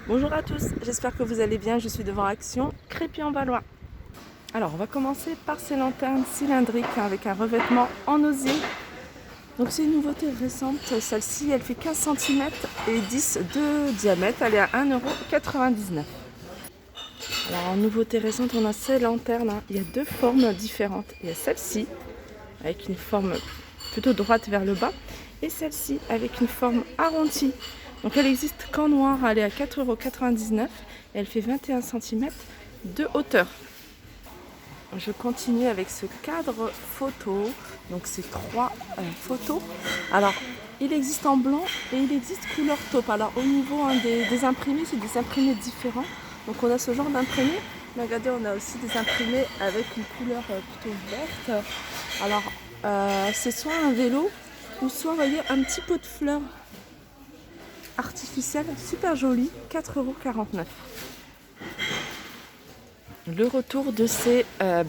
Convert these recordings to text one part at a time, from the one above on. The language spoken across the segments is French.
Bonjour à tous, j'espère que vous allez bien. Je suis devant Action Crépy-en-Valois. Alors, on va commencer par ces lanternes cylindriques avec un revêtement en osier. Donc, c'est une nouveauté récente. Celle-ci, elle fait 15 cm et 10 de diamètre. Elle est à 1,99 €. Alors, en nouveauté récente, on a ces lanternes. Il y a deux formes différentes. Il y a celle-ci, avec une forme plutôt droite vers le bas, et celle-ci avec une forme arrondie. Donc elle existe qu'en noir, elle est à 4,99 € et elle fait 21 cm de hauteur. Je continue avec ce cadre photo, donc c'est trois photos. Alors il existe en blanc et il existe couleur taupe. Alors au niveau des imprimés, c'est des imprimés différents. Donc on a ce genre d'imprimé, mais regardez, on a aussi des imprimés avec une couleur plutôt verte. Alors c'est soit un vélo ou soit, vous voyez, un petit pot de fleurs artificielle, super joli, 4,49 €. Le retour de ces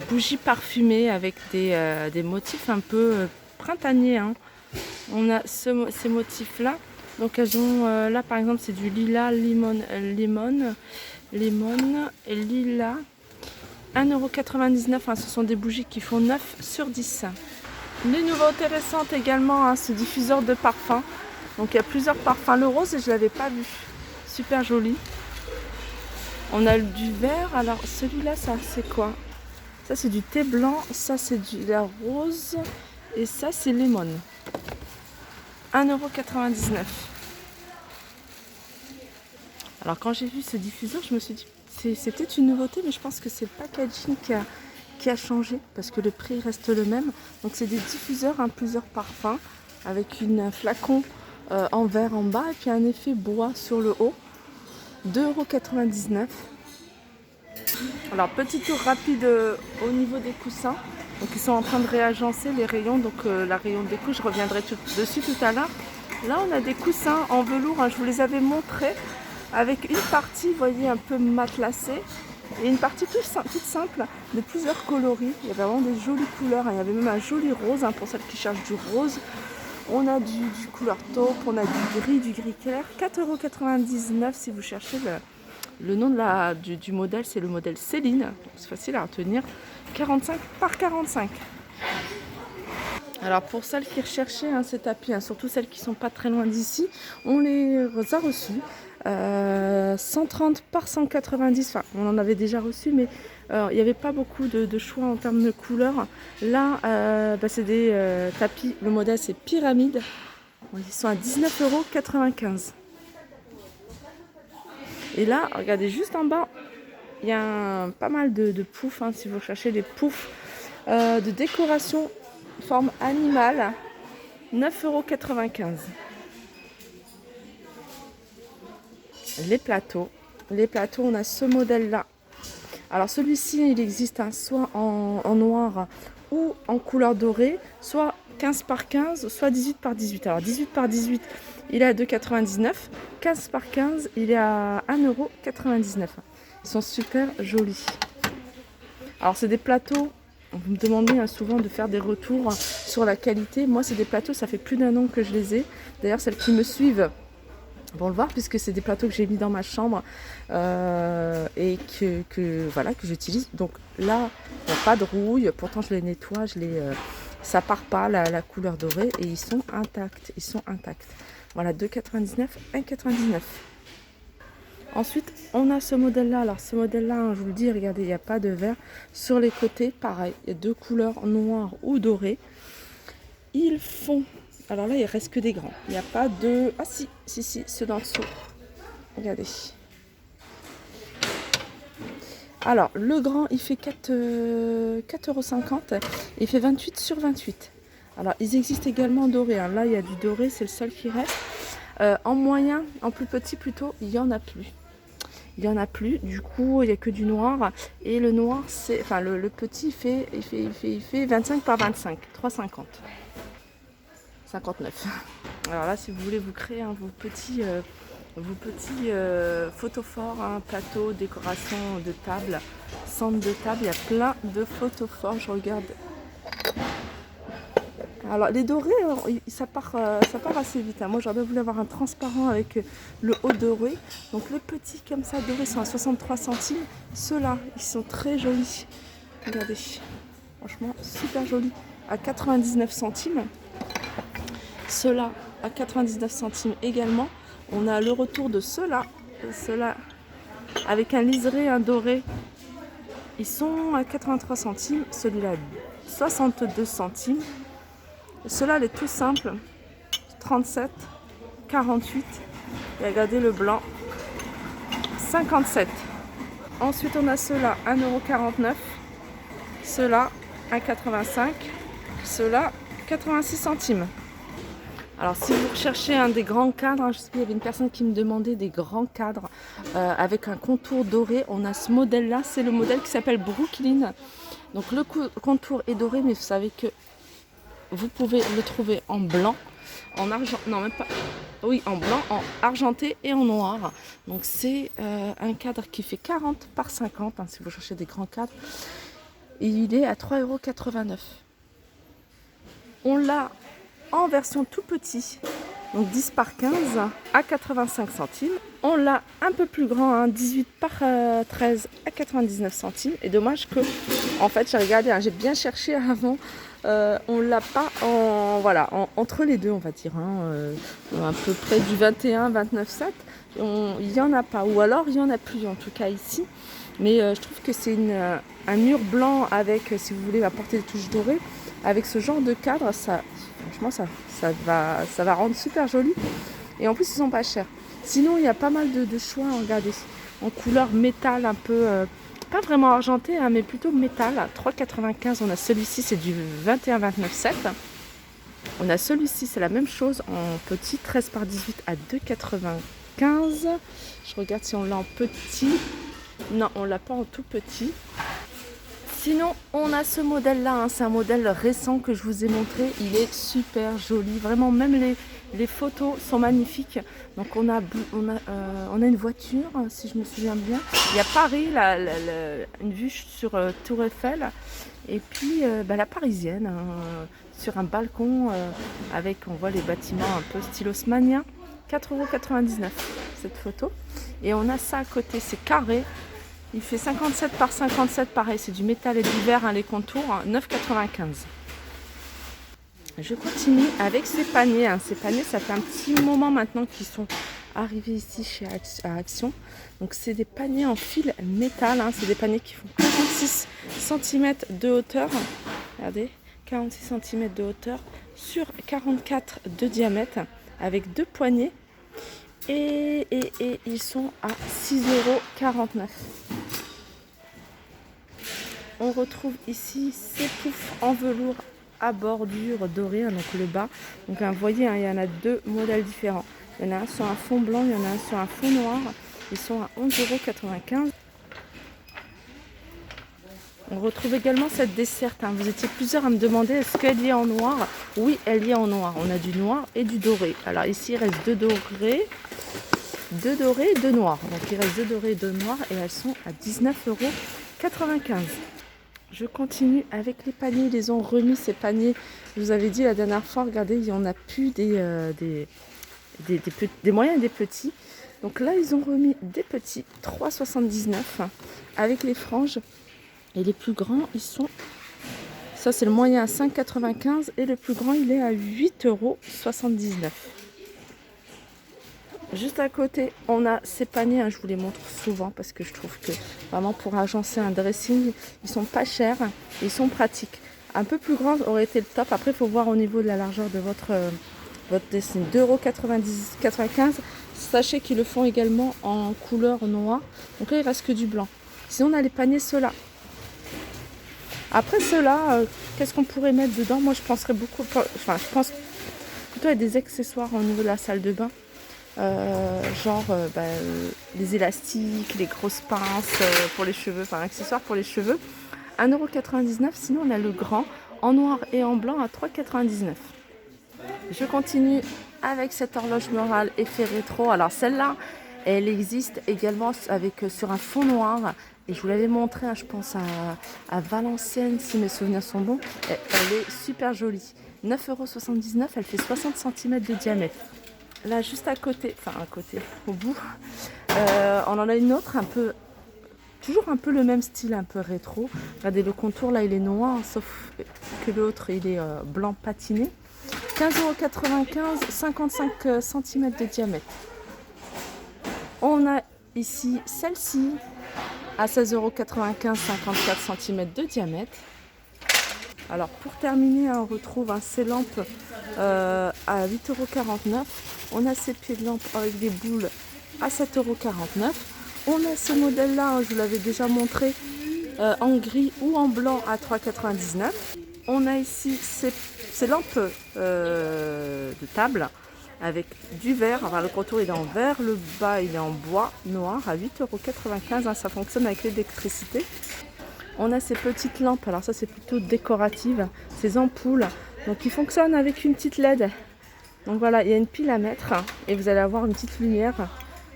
bougies parfumées avec des motifs un peu printaniers, hein. On a ces motifs-là. Donc elles ont, là par exemple, c'est du lilas, lemon et lilas. 1,99 €, hein, ce sont des bougies qui font 9 sur 10. Les nouveautés récentes également, hein, ce diffuseur de parfum. Donc il y a plusieurs parfums. Le rose, je ne l'avais pas vu. Super joli. On a du vert. Alors celui-là, ça c'est quoi? Ça c'est du thé blanc. Ça c'est de la rose. Et ça c'est lemon. 1,99 €. Alors quand j'ai vu ce diffuseur, je me suis dit, c'est peut-être une nouveauté, mais je pense que c'est le packaging qui a changé. Parce que le prix reste le même. Donc c'est des diffuseurs, hein, plusieurs parfums. Avec un flacon en verre en bas. Et puis un effet bois sur le haut. 2,99 €. Alors petit tour rapide au niveau des coussins. Donc ils sont en train de réagencer les rayons. Donc la rayon déco, je reviendrai dessus tout à l'heure. Là on a des coussins en velours, hein, je vous les avais montrés. Avec une partie, vous voyez, un peu matelassée. Et une partie toute simple, de plusieurs coloris. Il y avait vraiment des jolies couleurs, hein. Il y avait même un joli rose, hein, pour celles qui cherchent du rose. On a du couleur taupe, on a du gris clair. 4,99 € si vous cherchez le nom du modèle, c'est le modèle Céline. C'est facile à retenir. 45 par 45. Alors pour celles qui recherchaient, hein, ces tapis, hein, surtout celles qui ne sont pas très loin d'ici, on les a reçus. 130 par 190, enfin on en avait déjà reçu, mais il n'y avait pas beaucoup de choix en termes de couleurs. Là c'est des tapis, le modèle c'est Pyramide, ils sont à 19,95 €. Et là regardez, juste en bas il y a pas mal de poufs, hein, si vous cherchez les poufs de décoration forme animale, 9,95 €. Les plateaux, on a ce modèle là. Alors celui-ci il existe, hein, soit en noir ou en couleur dorée, soit 15 par 15, soit 18 par 18. Alors 18 par 18 il est à 2,99 €, 15 par 15 il est à 1,99 €. Ils sont super jolis. Alors c'est des plateaux, vous me demandez, hein, souvent de faire des retours sur la qualité. Moi c'est des plateaux, ça fait plus d'1 an que je les ai. D'ailleurs celles qui me suivent vont le voir, puisque c'est des plateaux que j'ai mis dans ma chambre et voilà, que j'utilise. Donc là il n'y a pas de rouille, pourtant je les nettoie, ça part pas la couleur dorée, et ils sont intacts, Voilà, 2,99 €, 1,99 €. Ensuite, on a ce modèle-là. Alors, ce modèle-là, hein, je vous le dis, regardez, il n'y a pas de vert. Sur les côtés, pareil, il y a deux couleurs, noires ou dorées. Ils font... Alors là, il ne reste que des grands. Il n'y a pas de... Ah si, ceux d'en dessous. Regardez. Alors, le grand, il fait 4,50 €. Il fait 28 sur 28. Alors, ils existent également en doré, hein. Là, il y a du doré, c'est le seul qui reste. En moyen, en plus petit plutôt, il n'y en a plus. Du coup il n'y a que du noir, et le noir c'est, enfin le petit il fait 25 par 25, 3,50, 59. Alors là, si vous voulez vous créer, hein, vos petits photophores, hein, plateaux, décoration de table, centre de table, il y a plein de photophores. Je regarde. Alors les dorés, ça part assez vite. Hein. Moi j'aurais bien voulu avoir un transparent avec le haut doré. Donc les petits comme ça dorés sont à 63 centimes. Ceux-là, ils sont très jolis. Regardez, franchement super jolis. À 99 centimes. Ceux-là à 99 centimes également. On a le retour de ceux-là. Ceux-là avec un liseré, un doré. Ils sont à 83 centimes. Celui-là 62 centimes. Ceux-là, les tout simples, 37, 48. Et regardez le blanc, 57. Ensuite, on a ceux-là, 1,49 €. Ceux-là, 1,85 €. Ceux-là, 86 centimes. Alors, si vous recherchez un des grands cadres, hein, je sais qu'il y avait une personne qui me demandait des grands cadres avec un contour doré. On a ce modèle-là, c'est le modèle qui s'appelle Brooklyn. Donc, le contour est doré, mais vous savez que vous pouvez le trouver en blanc, en argent, non même pas, oui en blanc, en argenté et en noir. Donc c'est un cadre qui fait 40 par 50, hein, si vous cherchez des grands cadres. Et il est à 3,89 €. On l'a en version tout petit, donc 10 par 15 à 85 centimes. On l'a un peu plus grand, hein, 18 par 13 à 99 centimes. Et dommage que, en fait, j'ai regardé, hein, j'ai bien cherché avant. On l'a pas entre les deux, on va dire, hein, à peu près du 21, 29,7. Il n'y en a pas, ou alors il y en a plus en tout cas ici. Mais je trouve que c'est un mur blanc avec, si vous voulez, apporter des touches dorées. Avec ce genre de cadre, franchement, ça va rendre super joli. Et en plus, ils sont pas chers. Sinon, il y a pas mal de choix, regardez, en couleur métal un peu. Pas vraiment argenté, hein, mais plutôt métal. 3,95 €. On a celui-ci, c'est du 21,29,7. On a celui-ci, c'est la même chose en petit, 13 par 18 à 2,95 €. Je regarde si on l'a en petit. Non, on l'a pas en tout petit. Sinon, on a ce modèle-là, hein, c'est un modèle récent que je vous ai montré. Il est super joli, vraiment, même les photos sont magnifiques. Donc on a une voiture, si je me souviens bien. Il y a Paris, une vue sur Tour Eiffel. Et puis la parisienne, hein, sur un balcon avec, on voit les bâtiments un peu style haussmannien. 4,99 € cette photo. Et on a ça à côté, c'est carré. Il fait 57 par 57, pareil, c'est du métal et du verre, hein, les contours, 9,95 €. Je continue avec ces paniers. Hein. Ces paniers, ça fait un petit moment maintenant qu'ils sont arrivés ici à Action. Donc c'est des paniers en fil métal, hein. C'est des paniers qui font 46 cm de hauteur. Regardez, 46 cm de hauteur sur 44 de diamètre avec deux poignées. Et ils sont à 6,49 €. On retrouve ici ces poufs en velours à bordure dorée, hein, donc le bas. Donc vous voyez, hein, il y en a deux modèles différents. Il y en a un sur un fond blanc, il y en a un sur un fond noir. Ils sont à 11,95 €. On retrouve également cette desserte. Hein. Vous étiez plusieurs à me demander est-ce qu'elle y est en noir. Oui, elle y est en noir. On a du noir et du doré. Alors ici, il reste deux dorés et deux noirs. Donc il reste deux dorés et deux noirs et elles sont à 19,95 €. Je continue avec les paniers. Ils les ont remis, ces paniers. Je vous avais dit la dernière fois, regardez, il n'y en a plus des moyens et des petits. Donc là, ils ont remis des petits, 3,79 € avec les franges. Et les plus grands, ils sont... Ça, c'est le moyen à 5,95 € et le plus grand, il est à 8,79 €. Juste à côté, on a ces paniers, hein, je vous les montre souvent parce que je trouve que vraiment pour agencer un dressing, ils sont pas chers, ils sont pratiques. Un peu plus grand aurait été le top. Après, il faut voir au niveau de la largeur de votre dressing. 2,95 €. Sachez qu'ils le font également en couleur noire. Donc là, il reste que du blanc. Sinon, on a les paniers ceux-là. Après ceux-là, qu'est-ce qu'on pourrait mettre dedans? Moi, je penserais beaucoup... Enfin, je pense plutôt à des accessoires au niveau de la salle de bain. Les élastiques, les grosses pinces pour les cheveux, enfin accessoires pour les cheveux, 1,99 €. Sinon on a le grand en noir et en blanc à 3,99 €. Je continue avec cette horloge murale effet rétro. Alors celle-là, elle existe également sur un fond noir. Et je vous l'avais montré, hein, je pense à Valenciennes, si mes souvenirs sont bons. Elle est super jolie. 9,79 €, elle fait 60 cm de diamètre. Là, juste à côté, au bout, on en a une autre, toujours un peu le même style, un peu rétro. Regardez, le contour, là, il est noir, sauf que l'autre, il est blanc patiné. 15,95 €, 55 cm de diamètre. On a ici celle-ci à 16,95 €, 54 cm de diamètre. Alors pour terminer, on retrouve ces lampes à 8,49 €. On a ces pieds de lampe avec des boules à 7,49 €. On a ce modèle-là, je vous l'avais déjà montré, en gris ou en blanc à 3,99 €. On a ici ces lampes de table avec du verre. Enfin, le contour il est en verre, le bas il est en bois noir à 8,95 €. Ça fonctionne avec l'électricité. On a ces petites lampes, alors ça c'est plutôt décorative, ces ampoules, donc qui fonctionnent avec une petite LED. Donc voilà, il y a une pile à mettre et vous allez avoir une petite lumière.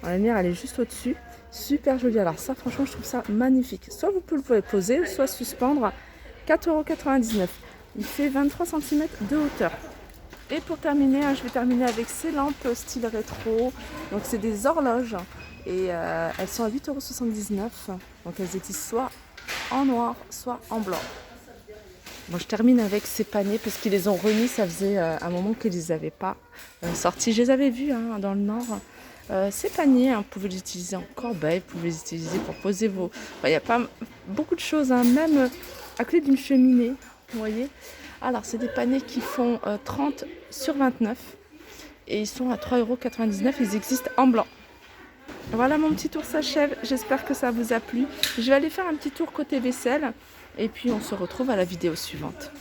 La lumière elle est juste au-dessus, super jolie. Alors ça franchement je trouve ça magnifique. Soit vous pouvez le poser, soit suspendre. 4,99 €. Il fait 23 cm de hauteur. Et pour terminer, je vais terminer avec ces lampes style rétro. Donc c'est des horloges et elles sont à 8,79 €. Donc elles existent soit en noir, soit en blanc. Bon, je termine avec ces paniers parce qu'ils les ont remis, ça faisait un moment qu'ils ne les avaient pas sortis. Je les avais vus dans le Nord. Ces paniers, vous pouvez les utiliser en corbeille, vous pouvez les utiliser pour poser vos... Enfin, il n'y a pas beaucoup de choses, même à côté d'une cheminée, vous voyez. Alors, c'est des paniers qui font 30 sur 29 et ils sont à 3,99 €. Ils existent en blanc. Voilà, mon petit tour s'achève, j'espère que ça vous a plu. Je vais aller faire un petit tour côté vaisselle et puis on se retrouve à la vidéo suivante.